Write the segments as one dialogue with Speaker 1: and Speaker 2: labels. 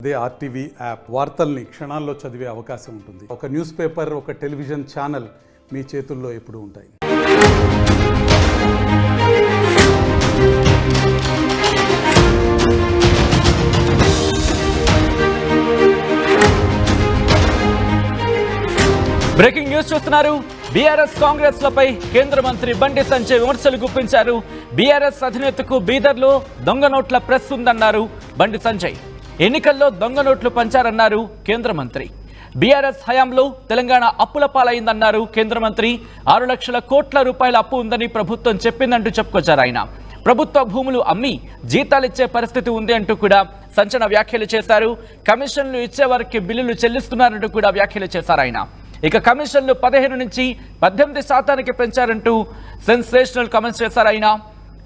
Speaker 1: అదే RTV app వార్తల్ని క్షణాల్లో చదివే అవకాశం ఉంటుంది. ఒక న్యూస్ పేపర్, ఒక టెలివిజన్ ఛానల్ మీ చేతుల్లో ఎప్పుడూ ఉంటాయి.
Speaker 2: బ్రేకింగ్ న్యూస్ చూస్తున్నారు. బీఆర్ఎస్ కాంగ్రెస్ లపై కేంద్ర మంత్రి బండి సంజయ్ విమర్శలు గుప్పించారు. బీఆర్ఎస్ అధినేతకు బీదర్లో దొంగ నోట్ల ప్రెస్ ఉందన్నారు బండి సంజయ్. ఎన్నికల్లో దొంగ నోట్లు పంచారన్నారు కేంద్ర మంత్రి. బీఆర్ఎస్ హయాంలో తెలంగాణ అప్పుల పాలైందన్నారు కేంద్ర మంత్రి. 6 లక్షల కోట్ల రూపాయల అప్పు ఉందని ప్రభుత్వం చెప్పిందంటూ చెప్పుకొచ్చారు ఆయన. ప్రభుత్వ భూములు అమ్మి జీతాలిచ్చే పరిస్థితి ఉంది అంటూ కూడా సంచలన వ్యాఖ్యలు చేశారు. కమిషన్లు ఇచ్చే వారికి బిల్లులు చెల్లిస్తున్నారంటూ కూడా వ్యాఖ్యలు చేశారు ఆయన. ఇక కమిషన్లు 15 నుంచి 18% పెంచారంటూ సెన్సేషనల్ కామెంట్స్ చేశారు ఆయన.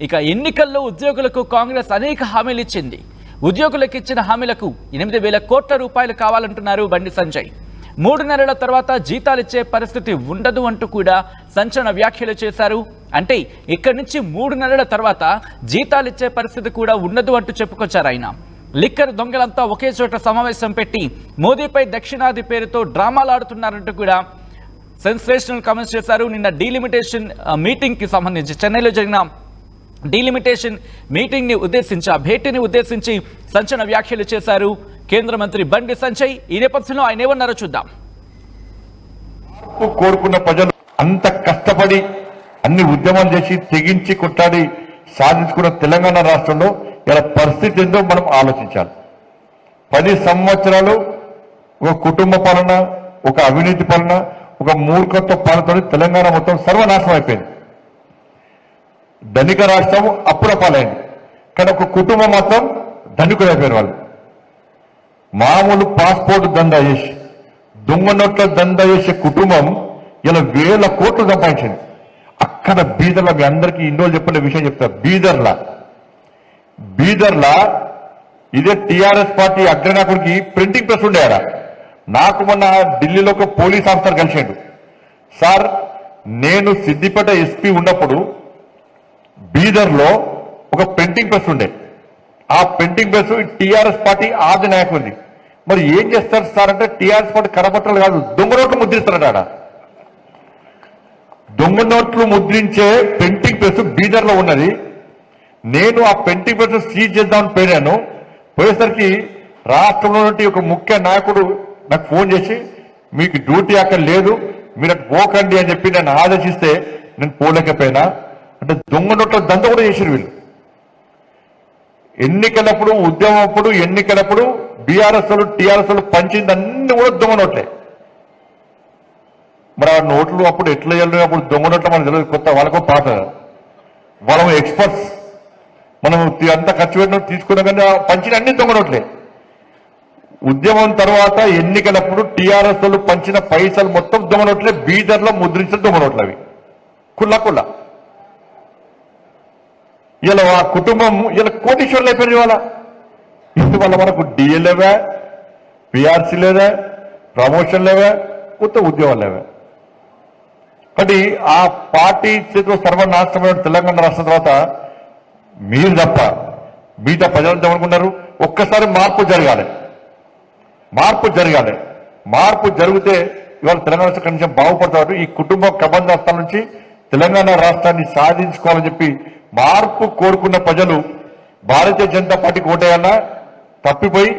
Speaker 2: ఇక ఎన్నికల్లో ఉద్యోగులకు కాంగ్రెస్ అనేక హామీలు ఇచ్చింది. ఉద్యోగులకు ఇచ్చిన హామీలకు 8,000 కోట్ల రూపాయలు కావాలంటున్నారు బండి సంజయ్. 3 నెలల తర్వాత జీతాలిచ్చే పరిస్థితి ఉండదు అంటూ కూడా సంచలన వ్యాఖ్యలు చేశారు. అంటే ఇక్కడి నుంచి 3 నెలల తర్వాత జీతాలిచ్చే పరిస్థితి కూడా ఉండదు అంటూ చెప్పుకొచ్చారు ఆయన. లిక్కర్ దొంగలంతా ఒకే చోట సమావేశం పెట్టి మోదీపై దక్షిణాది పేరుతో డ్రామాలు ఆడుతున్నారంటూ కూడా సెన్సేషనల్ కామెంట్స్ చేశారు. నిన్న డీలిమిటేషన్ మీటింగ్కి సంబంధించి చెన్నైలో జరిగిన డీలిమిటేషన్ మీటింగ్ని ఉద్దేశించి ఆ భేటీని ఉద్దేశించి సంచలన వ్యాఖ్యలు చేశారు కేంద్ర మంత్రి బండి సంజయ్. ఈ నేపథ్యంలో ఆయన ఏమన్నారో చూద్దాం.
Speaker 3: కోరుకున్న ప్రజలు అంత కష్టపడి అన్ని ఉద్యమాలు చేసి తెగించి కొట్టాడి సాధించుకున్న తెలంగాణ రాష్ట్రంలో ఇలా పరిస్థితి ఏందో మనం ఆలోచించాలి. 10 సంవత్సరాలు ఒక కుటుంబ పాలన, ఒక అవినీతి పాలన, ఒక మూర్ఖత్వ పాలనతో తెలంగాణ మొత్తం సర్వనాశనం అయిపోయింది. ధనిక రాష్ట్రం అప్పుల పాలైంది, కానీ ఒక కుటుంబం మాత్రం ధనికులైపోయారు. వాళ్ళు మామూలు పాస్పోర్ట్ దందా చేసి దొంగ నోట్ల దందా చేసే కుటుంబం ఇలా 1000 కోట్లు సంపాదించింది. అక్కడ బీదర్లా, మీ అందరికీ ఇన్నోళ్ళు చెప్పిన విషయం చెప్తారు. బీదర్లా ఇదే టీఆర్ఎస్ పార్టీ అగ్రనాయకుడికి ప్రింటింగ్ ప్రెస్ ఉండేయారా. నాకు మొన్న ఢిల్లీలో ఒక పోలీస్ ఆఫీసర్ కలిసాడు. సార్, నేను సిద్దిపేట ఎస్పీ ఉన్నప్పుడు బీదర్లో ఒక ప్రింటింగ్ ప్రెస్ ఉండే. ఆ ప్రింటింగ్ ప్రెస్ టీఆర్ఎస్ పార్టీ ఆది నాయకుడిది. మరి ఏం చేస్తారు సార్ అంటే, టీఆర్ఎస్ పార్టీ కరపత్రాలు కాదు, దొంగ నోట్లు ముద్రిస్తారట ఆడ. దొంగ నోట్లు ముద్రించే ప్రింటింగ్ ప్రెస్ బీదర్లో ఉన్నది. నేను ఆ ప్రింటింగ్ ప్రెస్ సీజ్ చేద్దామని పోయాను. పోయేసరికి రాష్ట్రంలో నుండి ఒక ముఖ్య నాయకుడు నాకు ఫోన్ చేసి, మీకు డ్యూటీ అక్కడ లేదు, మీరు అక్కడ పోకండి అని చెప్పి నన్ను ఆదేశిస్తే నేను పోలేకపోయినా. అంటే దొంగ నోట్ల దంద కూడా చేశారు వీళ్ళు. ఎన్నికలప్పుడు, ఉద్యమం అప్పుడు, ఎన్నికలప్పుడు బీఆర్ఎస్ వాళ్ళు టీఆర్ఎస్ వాళ్ళు పంచింది అన్ని కూడా దొంగ నోట్లే. మరి ఆ నోట్లు అప్పుడు ఎట్లా వెళ్ళిన, అప్పుడు దొంగ నోట్ల మనకు తెలియదు, కొత్త వాళ్ళకో పాత. వాళ్ళము ఎక్స్పర్ట్స్, మనం అంతా ఖర్చు పెట్టిన తీసుకున్నా కానీ పంచిన అన్ని దొంగ నోట్లే. ఉద్యమం తర్వాత ఎన్నికలప్పుడు టీఆర్ఎస్ వాళ్ళు పంచిన పైసలు మొత్తం దొంగ నోట్లే. బీదర్లో ముద్రించిన దొంగ నోట్లు అవి కుల్ల. ఇలా ఆ కుటుంబం ఇలా కోటీశ్వర్లు అయిపోయింది. ఇవాళ మనకు డిఏ లేవా, పిఆర్సీ లేదా, ప్రమోషన్ లేవా, కొత్త ఉద్యోగాలు లేవా. కాబట్టి ఆ పార్టీ చేతిలో సర్వనాశనమైన తెలంగాణ రాష్ట్రం తర్వాత మీరు తప్ప మిగతా ప్రజలంతా ఏమనుకున్నారు, ఒక్కసారి మార్పు జరగాలి. మార్పు జరిగితే ఇవాళ తెలంగాణ రాష్ట్రం కొంచెం బాగుపడతారు. ఈ కుటుంబ కబంధాస్తాల నుంచి తెలంగాణ రాష్ట్రాన్ని సాధించుకోవాలని చెప్పి మార్పు కోరుకున్న ప్రజలు భారతీయ జనతా పార్టీకి ఓటేయాలా, తప్పిపోయి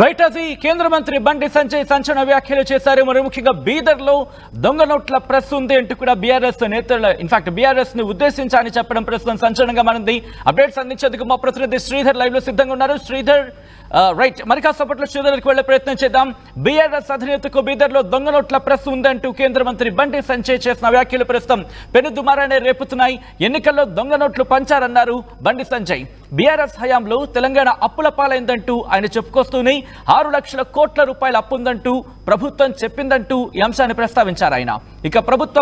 Speaker 2: రైట్. అది కేంద్ర మంత్రి బండి సంజయ్ సంచలన వ్యాఖ్యలు చేశారు. మరి ముఖ్యంగా బీదర్లో దొంగ నోట్ల ప్రెస్ ఉంది అంటూ కూడా బీఆర్ఎస్ నేతలు, ఇన్ఫాక్ట్ బీఆర్ఎస్ ని ఉద్దేశించి అని చెప్పడం ప్రస్తుతం సంచలనంగా మారింది. అప్డేట్స్ అందించేందుకు మా ప్రతినిధి శ్రీధర్ లైవ్ లో సిద్ధంగా ఉన్నారు. శ్రీధర్, రైట్, మరి కాసేపట్లో శ్రీధర్కి వెళ్లే ప్రయత్నం చేద్దాం. బీఆర్ఎస్ అధినేతకు బీదర్లో దొంగ నోట్ల ప్రెస్ ఉందంటూ కేంద్ర మంత్రి బండి సంజయ్ చేసిన వ్యాఖ్యలు ప్రస్తుతం పెనుదుమారాన్ని రేపుతున్నాయి. ఎన్నికల్లో దొంగ నోట్లు పంచారన్నారు బండి సంజయ్. బీఆర్ఎస్ హయాంలో తెలంగాణ అప్పుల పాలైందంటూ ఆయన చెప్పుకొస్తూనే 6 లక్షల కోట్ల రూపాయల అప్పు ఉందంటూ ప్రభుత్వం చెప్పిందంటూ ఈ అంశాన్ని ప్రస్తావించారు ఆయన. ఇక ప్రభుత్వ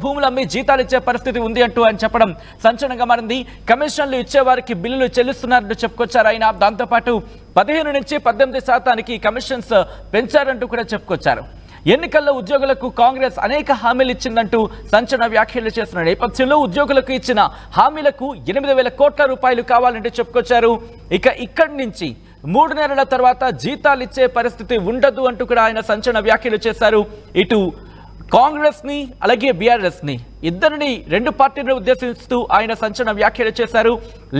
Speaker 2: భూములు అమ్మి జీతాలిచ్చే పరిస్థితి ఉంది అంటూ ఆయన చెప్పడం సంచలనంగా మారింది. కమిషన్లు ఇచ్చేవారికి బిల్లులు చెల్లిస్తున్నారంటూ చెప్పుకొచ్చారు ఆయన. దాంతోపాటు 15 నుంచి 18% కమిషన్స్ పెంచారంటూ కూడా చెప్పుకొచ్చారు. ఎన్నికల్లో ఉద్యోగులకు కాంగ్రెస్ అనేక హామీలు ఇచ్చిందంటూ సంచలన వ్యాఖ్యలు చేస్తున్న నేపథ్యంలో ఉద్యోగులకు ఇచ్చిన హామీలకు 8,000 కోట్ల రూపాయలు కావాలంటే చెప్పుకొచ్చారు. ఇక్కడి నుంచి 3 నెలల తర్వాత జీతాలు ఇచ్చే పరిస్థితి ఉండదు అంటూ కూడా ఆయన సంచలన వ్యాఖ్యలు చేశారు. ఇటు కాంగ్రెస్ ని అలాగే బీఆర్ఎస్ ని ఇద్దరిని 2 పార్టీలను ఉద్దేశిస్తూ ఆయన సంచలన వ్యాఖ్యలు చేశారు.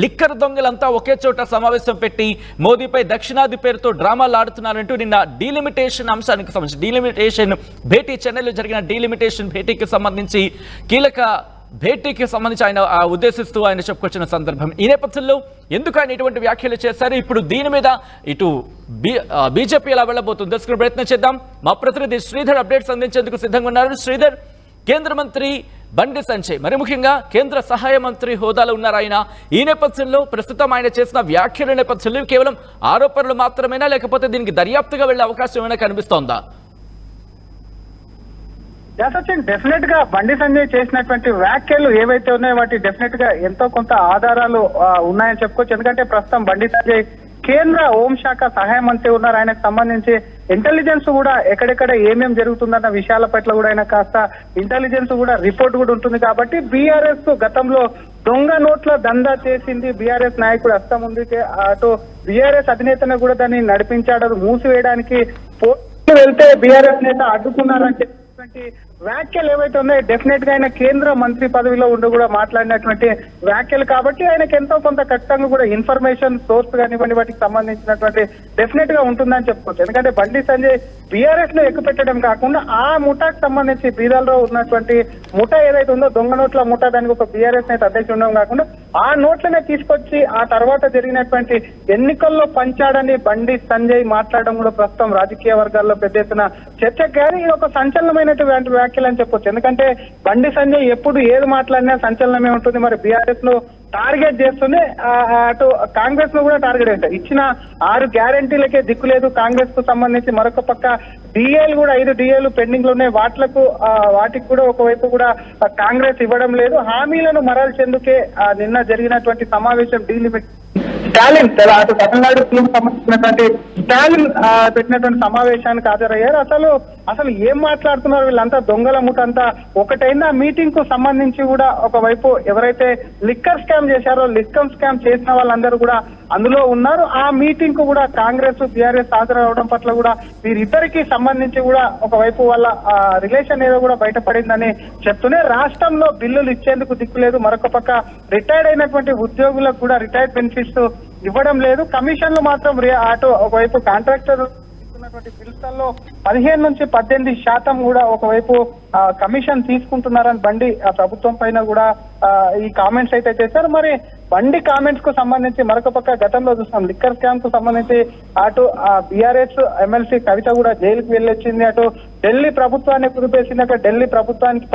Speaker 2: లిక్కర్ దొంగలంతా ఒకే చోట సమావేశం పెట్టి మోదీపై దక్షిణాది పేరుతో డ్రామాలు ఆడుతున్నారంటూ నిన్న డీలిమిటేషన్ అంశానికి సంబంధించి డీలిమిటేషన్ భేటీ చెన్నైలో జరిగిన డీలిమిటేషన్ భేటీకి సంబంధించి కీలక భేటీకి సంబంధించి ఆయన ఉద్దేశిస్తూ ఆయన చెప్పుకొచ్చిన సందర్భం. ఈ నేపథ్యంలో ఎందుకు ఆయన ఇటువంటి వ్యాఖ్యలు చేశారు, ఇప్పుడు దీని మీద ఇటు బీజేపీ ఎలా వెళ్ళబోతుంది తెలుసుకునే ప్రయత్నం చేద్దాం. మా ప్రతినిధి శ్రీధర్ అప్డేట్స్ అందించేందుకు సిద్ధంగా ఉన్నారు. శ్రీధర్, కేంద్ర మంత్రి బండి సంజయ్ మరి ముఖ్యంగా కేంద్ర సహాయ మంత్రి హోదాలో ఉన్నారు ఆయన. ఈ నేపథ్యంలో ప్రస్తుతం ఆయన చేసిన వ్యాఖ్యల నేపథ్యంలో కేవలం ఆరోపణలు మాత్రమేనా, లేకపోతే దీనికి దర్యాప్తుగా వెళ్లే అవకాశం ఏమైనా కనిపిస్తోందా?
Speaker 4: సచిన్, డెఫినెట్ గా బండి సంజయ్ చేసినటువంటి వ్యాఖ్యలు ఏవైతే ఉన్నాయో వాటి డెఫినెట్ గా ఎంతో కొంత ఆధారాలు ఉన్నాయని చెప్పుకోవచ్చు. ఎందుకంటే ప్రస్తుతం బండి సంజయ్ కేంద్ర హోంశాఖ సహాయ మంత్రి ఉన్నారు. ఆయనకు సంబంధించి ఇంటెలిజెన్స్ కూడా ఎక్కడెక్కడ ఏమేం జరుగుతుందన్న విషయాల పట్ల కూడా ఆయన కాస్త ఇంటెలిజెన్స్ కూడా రిపోర్ట్ కూడా ఉంటుంది. కాబట్టి బీఆర్ఎస్ గతంలో దొంగ నోట్ల దందా చేసింది బీఆర్ఎస్ నాయకుడు హస్తం ఉంది. అటు బీఆర్ఎస్ అధినేతను కూడా దాన్ని నడిపించాడు. అది మూసివేయడానికి వెళ్తే బీఆర్ఎస్ నేత అడ్డుకున్నారని చెప్పి వ్యాఖ్యలు ఏవైతే ఉన్నాయో డెఫినెట్ గా ఆయన కేంద్ర మంత్రి పదవిలో ఉండి కూడా మాట్లాడినటువంటి వ్యాఖ్యలు. కాబట్టి ఆయనకు ఎంతో కొంత ఖచ్చితంగా కూడా ఇన్ఫర్మేషన్ సోర్స్ కానివ్వండి వాటికి సంబంధించినటువంటి డెఫినెట్ గా ఉంటుందని చెప్పుకోవచ్చు. ఎందుకంటే బండి సంజయ్ బీఆర్ఎస్ లో ఎక్కుపెట్టడం కాకుండా ఆ ముఠాకు సంబంధించి బీదల్లో ఉన్నటువంటి ముఠా ఏదైతే ఉందో దొంగ నోట్ల ముఠా, దానికి ఒక బీఆర్ఎస్ నేత అధ్యక్షుడు ఉండడం కాకుండా ఆ నోట్లనే తీసుకొచ్చి ఆ తర్వాత జరిగినటువంటి ఎన్నికల్లో పంచాడని బండి సంజయ్ మాట్లాడడం కూడా ప్రస్తుతం రాజకీయ వర్గాల్లో పెద్ద ఎత్తున చర్చకు గారి ఇది ఒక సంచలనమైనటువంటి వ్యాఖ్యలు అని చెప్పొచ్చు. ఎందుకంటే బండి సంజయ్ ఎప్పుడు ఏది మాట్లాడినా సంచలనమే ఉంటుంది. మరి బీఆర్ఎస్ ను టార్గెట్ చేస్తూనే అటు కాంగ్రెస్ ను కూడా టార్గెట్ చేస్తారు. ఇచ్చిన 6 గ్యారంటీలకే దిక్కు లేదు కాంగ్రెస్ కు సంబంధించి. మరొక పక్క డిఏలు కూడా 5 డిఏలు పెండింగ్ లో ఉన్నాయి. వాటికి కూడా ఒకవైపు కూడా కాంగ్రెస్ ఇవ్వడం లేదు. హామీలను మరల్చేందుకే నిన్న జరిగినటువంటి సమావేశం డీలిమిట్ స్టాలిన్ అటు తమిళనాడు సంబంధించినటువంటి స్టాలిన్ పెట్టినటువంటి సమావేశానికి హాజరయ్యారు. అసలు ఏం మాట్లాడుతున్నారు వీళ్ళంతా, దొంగల ముఠంతా ఒకటైంది. ఆ మీటింగ్ కు సంబంధించి కూడా ఒకవైపు ఎవరైతే లిక్కర్ స్కామ్ చేశారో లిక్కర్ స్కామ్ చేసిన వాళ్ళందరూ కూడా అందులో ఉన్నారు. ఆ మీటింగ్ కు కూడా కాంగ్రెస్ బీఆర్ఎస్ హాజరవడం పట్ల కూడా వీరిద్దరికి సంబంధించి కూడా ఒకవైపు వాళ్ళ రిలేషన్ ఏదో కూడా బయటపడిందని చెప్తూనే రాష్ట్రంలో బిల్లులు ఇచ్చేందుకు దిక్కు లేదు. మరొక పక్క రిటైర్డ్ అయినటువంటి ఉద్యోగులకు కూడా రిటైర్డ్ బెనిఫిట్స్ ఇవ్వడం లేదు. కమిషన్లు మాత్రం అటు ఒకవైపు కాంట్రాక్టర్ బిల్స్లో 15 నుంచి 18% కూడా ఒకవైపు కమిషన్ తీసుకుంటున్నారని బండి ప్రభుత్వం పైన కూడా ఈ కామెంట్స్ అయితే చేశారు. మరి బండి కామెంట్స్ కు సంబంధించి మరొక పక్క గతంలో చూస్తాం లిక్కర్ స్కామ్ కు సంబంధించి అటు బీఆర్ఎస్ ఎమ్మెల్సీ కవిత కూడా జైలుకి వెళ్ళొచ్చింది. అటు ఢిల్లీ ప్రభుత్వాన్ని కుదిపేసింది. అక్కడ ఢిల్లీ ప్రభుత్వానికి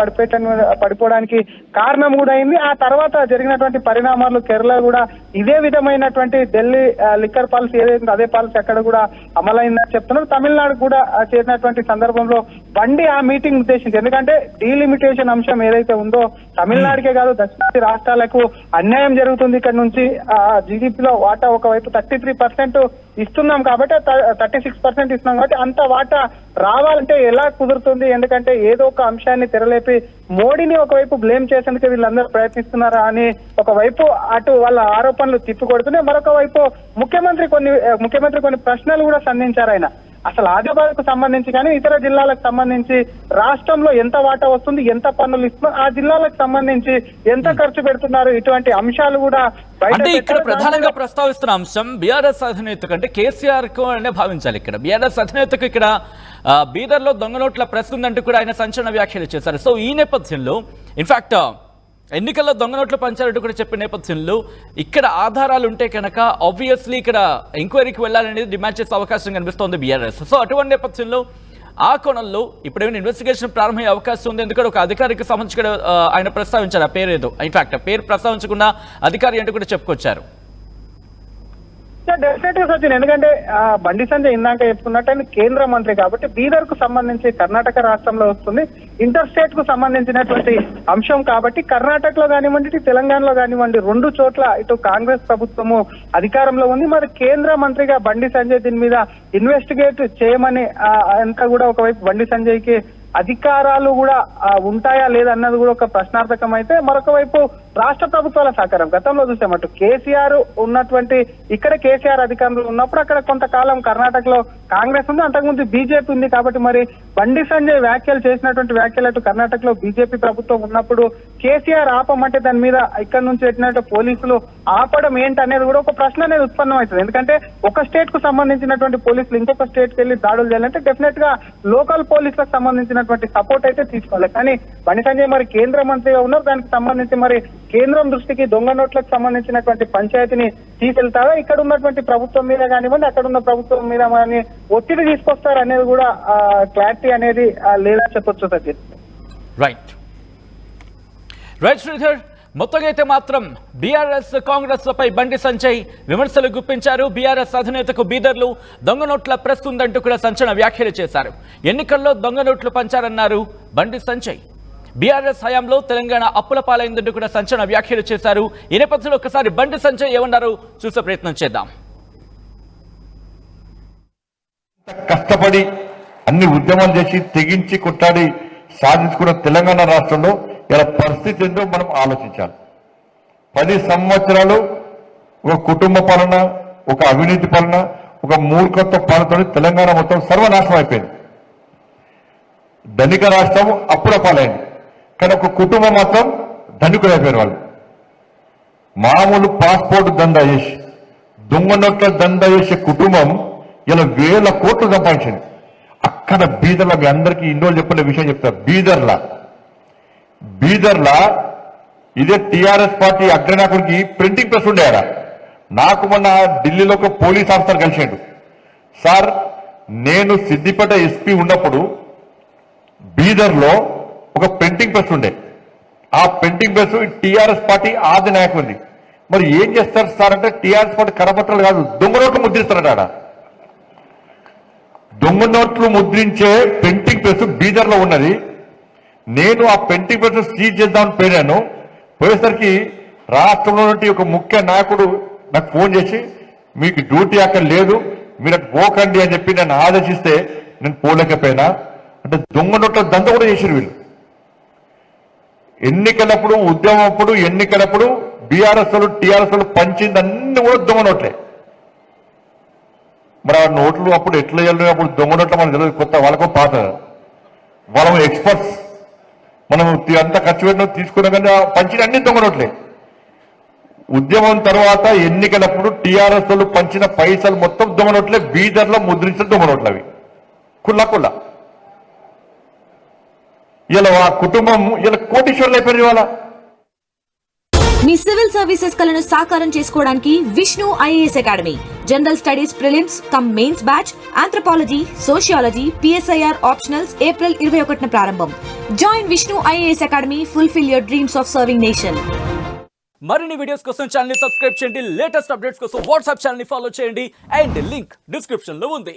Speaker 4: పడిపోవడానికి కారణం కూడా అయింది. ఆ తర్వాత జరిగినటువంటి పరిణామాలు కేరళ కూడా ఇదే విధమైనటువంటి ఢిల్లీ లిక్కర్ పాలసీ ఏదైతే అదే పాలసీ అక్కడ కూడా అమలైందని చెప్తున్నారు. తమిళనాడు కూడా చేరినటువంటి సందర్భంలో బండి ఆ మీటింగ్ ఉద్దేశించి, ఎందుకంటే డీలిమిటేషన్ అంశం ఏదైతే ఉందో తమిళనాడుకే కాదు దక్షిణాది రాష్ట్రాలకు అన్యాయం జరుగుతుంది. ఇక్కడ నుంచి జీడీపీలో వాటా ఒకవైపు 33% ఇస్తున్నాం కాబట్టి 36% ఇస్తున్నాం కాబట్టి అంత వాటా రావాలంటే ఎలా కుదురుతుంది? ఎందుకంటే ఏదో ఒక అంశాన్ని తెరలేపి మోడీని ఒకవైపు బ్లేమ్ చేసేందుకు వీళ్ళందరూ ప్రయత్నిస్తున్నారా అని ఒకవైపు అటు వాళ్ళ ఆరోపణలు తిప్పికొడుతున్నాయి. మరొక వైపు ముఖ్యమంత్రి కొన్ని ప్రశ్నలు కూడా సంధించారు ఆయన. అసలు ఆదిలాబాద్ కు సంబంధించి కానీ ఇతర జిల్లాలకు సంబంధించి రాష్ట్రంలో ఎంత వాటా వస్తుంది, ఎంత పన్నులు ఇస్తున్నారు, ఆ జిల్లాలకు సంబంధించి ఎంత ఖర్చు పెడుతున్నారు, ఇటువంటి అంశాలు కూడా
Speaker 2: అంటే ఇక్కడ ప్రధానంగా ప్రస్తావిస్తున్న అంశం బీఆర్ఎస్ అధినేతకు అంటే కేసీఆర్ కు అనే భావించాలి. ఇక్కడ బీఆర్ఎస్ అధినేతకు ఇక్కడ బీదర్ లో దొంగ నోట్ల ప్రెస్ ఉందంటూ కూడా ఆయన సంచలన వ్యాఖ్యలు చేశారు. సో ఈ నేపథ్యంలో ఇన్ఫాక్ట్ ఎన్నికల్లో దొంగ నోట్లు పంచారంటూ కూడా చెప్పిన నేపథ్యంలో ఇక్కడ ఆధారాలు ఉంటే కనుక ఆబ్వియస్లీ ఇక్కడ ఎంక్వైరీకి వెళ్ళాలనేది డిమాండ్ చేసే అవకాశం కనిపిస్తోంది బీఆర్ఎస్. సో అటువంటి నేపథ్యంలో ఆ కోణంలో ఇప్పుడేమైనా ఇన్వెస్టిగేషన్ ప్రారంభమయ్యే అవకాశం ఉంది. ఎందుకంటే ఒక అధికారికి సంబంధించి కూడా ఆయన ప్రస్తావించారు ఆ పేరు ఏదో, ఇన్ఫాక్ట్ పేరు ప్రస్తావించకుండా అధికారి అంటూ కూడా చెప్పుకొచ్చారు.
Speaker 4: డెఫినెట్ గా సచిన్, ఎందుకంటే బండి సంజయ్ ఇందాక చెప్పుకున్నట్టు ఆయన కేంద్ర మంత్రి కాబట్టి బీదర్ కు సంబంధించి కర్ణాటక రాష్ట్రంలో వస్తుంది, ఇంటర్ స్టేట్ కు సంబంధించినటువంటి అంశం కాబట్టి కర్ణాటకలో కానివ్వండి ఇటు తెలంగాణలో కానివ్వండి రెండు చోట్ల ఇటు కాంగ్రెస్ ప్రభుత్వము అధికారంలో ఉంది. మరి కేంద్ర మంత్రిగా బండి సంజయ్ దీని మీద ఇన్వెస్టిగేట్ చేయమని అంతా కూడా ఒకవైపు బండి సంజయ్ కి అధికారాలు కూడా ఉంటాయా లేదన్నది కూడా ఒక ప్రశ్నార్థకం అయితే, మరొక వైపు రాష్ట్ర ప్రభుత్వాల సహకారం గతంలో చూసామట్టు కేసీఆర్ ఉన్నటువంటి ఇక్కడ కేసీఆర్ అధికారంలో ఉన్నప్పుడు అక్కడ కొంతకాలం కర్ణాటకలో కాంగ్రెస్ ఉంది, అంతకుముందు బీజేపీ ఉంది. కాబట్టి మరి బండి సంజయ్ వ్యాఖ్యలు చేసినటువంటి వ్యాఖ్యలు అటు కర్ణాటకలో బీజేపీ ప్రభుత్వం ఉన్నప్పుడు కేసీఆర్ ఆపమంటే దాని మీద ఇక్కడ నుంచి పెట్టినట్టు పోలీసులు ఆపడం ఏంటనేది కూడా ఒక ప్రశ్న అనేది ఉత్పన్నం అవుతుంది. ఎందుకంటే ఒక స్టేట్ కు సంబంధించినటువంటి పోలీసులు ఇంకొక స్టేట్ కి వెళ్లి దాడులు చేయాలంటే డెఫినెట్ గా లోకల్ పోలీసులకు సంబంధించినటువంటి సపోర్ట్ అయితే తీసుకోవాలి. కానీ బండి సంజయ్ మరి కేంద్ర మంత్రిగా ఉన్నారు, దానికి సంబంధించి మరి కేంద్రం దృష్టికి దొంగ నోట్లకు సంబంధించినటువంటి పంచాయతీని తీసుకెళ్తారా, ఇక్కడ ఉన్నటువంటి ప్రభుత్వం మీద కానివ్వండి అక్కడ ఉన్న ప్రభుత్వం మీద మరి ఒత్తిడి తీసుకొస్తారు అనేది కూడా క్లారిటీ అనేది లేదా చెప్పొచ్చు సచిన్.
Speaker 2: రైట్ శ్రీధర్, మొత్తంగా అయితే మాత్రం బీఆర్ఎస్ కాంగ్రెస్ లపై బండి సంజయ్ విమర్శలు గుప్పించారు. బీఆర్ఎస్ అధినేతకు బీదర్లు దొంగ నోట్ల ప్రెస్ ఉందంటూ కూడా సంచలన వ్యాఖ్యలు చేశారు. ఎన్నికల్లో దొంగ నోట్లు పంచారన్నారు బండి సంజయ్. బీఆర్ఎస్ హయాంలో తెలంగాణ అప్పుల పాలైందంటూ కూడా సంచలన వ్యాఖ్యలు చేశారు. ఈ నేపథ్యంలో ఒకసారి బండి సంజయ్ ఏమన్నారు చూసే ప్రయత్నం చేద్దాం.
Speaker 3: కష్టపడి అన్ని ఉద్యమాలు చేసి తెగించి కొట్టాడి సాధించుకున్న తెలంగాణ రాష్ట్రంలో ఇలా పరిస్థితి ఏందో మనం ఆలోచించాలి. 10 సంవత్సరాలు ఒక కుటుంబ పాలన, ఒక అవినీతి పాలన, ఒక మూర్ఖత్వ పాలనతో తెలంగాణ మొత్తం సర్వనాశనం అయిపోయింది. ధనిక రాష్ట్రం అప్పుల పాలైంది, కానీ ఒక కుటుంబం మాత్రం ధనికులు అయిపోయారు. వాళ్ళు మామూలు పాస్పోర్ట్ దందా చేసి దొంగ నోట్ల దందా చేసే కుటుంబం ఇలా 1000 కోట్లు సంపాదించింది. అక్కడ బీదర్లా, మీ అందరికీ ఇన్నోళ్ళు చెప్పిన విషయం చెప్తారు. బీదర్లా ఇదే టీఆర్ఎస్ పార్టీ అగ్రనాయకుడికి ప్రింటింగ్ ప్రెస్ ఉండేయారా. నాకు మొన్న ఢిల్లీలో ఒక పోలీస్ ఆఫీసర్ కలిసాడు. సార్, నేను సిద్దిపేట ఎస్పీ ఉన్నప్పుడు బీదర్లో ఒక ప్రింటింగ్ ప్రెస్ ఉండే, ఆ ప్రింటింగ్ ప్రెస్ టీఆర్ఎస్ పార్టీ ఆది నాయకుడిది. మరి ఏం చేస్తారు సార్ అంటే టీఆర్ఎస్ పార్టీ కరపత్రాలు కాదు, దొంగ నోట్లు ముద్రిస్తారట. ఆడ దొంగ నోట్లు ముద్రించే ప్రింటింగ్ ప్రెస్ బీదర్లో ఉన్నది. నేను ఆ ప్రింటింగ్ ప్రెస్ సీజ్ చేద్దామని పోయాను. పోయేసరికి రాష్ట్రంలో నుండి ఒక ముఖ్య నాయకుడు నాకు ఫోన్ చేసి, మీకు డ్యూటీ అక్కడ లేదు, మీరు అటు పోకండి అని చెప్పి నన్ను ఆదేశిస్తే నేను పోలేకపోయినా. అంటే దొంగ నోట్ల దంద కూడా చేశారు వీళ్ళు. ఎన్నికలప్పుడు, ఉద్యమం అప్పుడు, ఎన్నికలప్పుడు బీఆర్ఎస్ వాళ్ళు టీఆర్ఎస్ వాళ్ళు పంచింది అన్ని కూడా దొంగ నోట్లే. మరి ఆ నోట్లు అప్పుడు ఎట్లా వెళ్ళిన అప్పుడు దొంగ నోట్లు మనకు తెలియదు, కొత్త వాళ్ళకు పాత, వాళ్ళ ఎక్స్పర్ట్స్. మనం అంతా ఖర్చు పెట్టిన తీసుకున్నా కానీ పంచిన అన్ని దొంగ నోట్లే. ఉద్యమం తర్వాత ఎన్నికలప్పుడు టీఆర్ఎస్ వాళ్ళు పంచిన పైసలు మొత్తం దొంగ నోట్లే. బీదర్లో ముద్రించిన దొంగ నోట్లు అవి కుల్లా. ఇలా ఆ కుటుంబం ఇలా కోటీశ్వర్లు అయిపోయారు. ఇవాళ
Speaker 5: మీ సివిల్ సర్వీసెస్ కలను సాకారం చేసుకోవడానికి Vishnu IAS academy general studies prelims cum mains batch, anthropology, sociology, PSIR optionals April 21న ప్రారంభం. Join Vishnu IAS academy, fulfil your dreams of serving nation.
Speaker 2: మరిన్ని వీడియోస్ కోసం ఛానల్ ని సబ్స్క్రైబ్ చేయండి. లేటెస్ట్ అప్డేట్స్ కోసం వాట్సాప్ ఛానల్ ని ఫాలో చేయండి. అండ్ లింక్ డిస్క్రిప్షన్ లో ఉంది.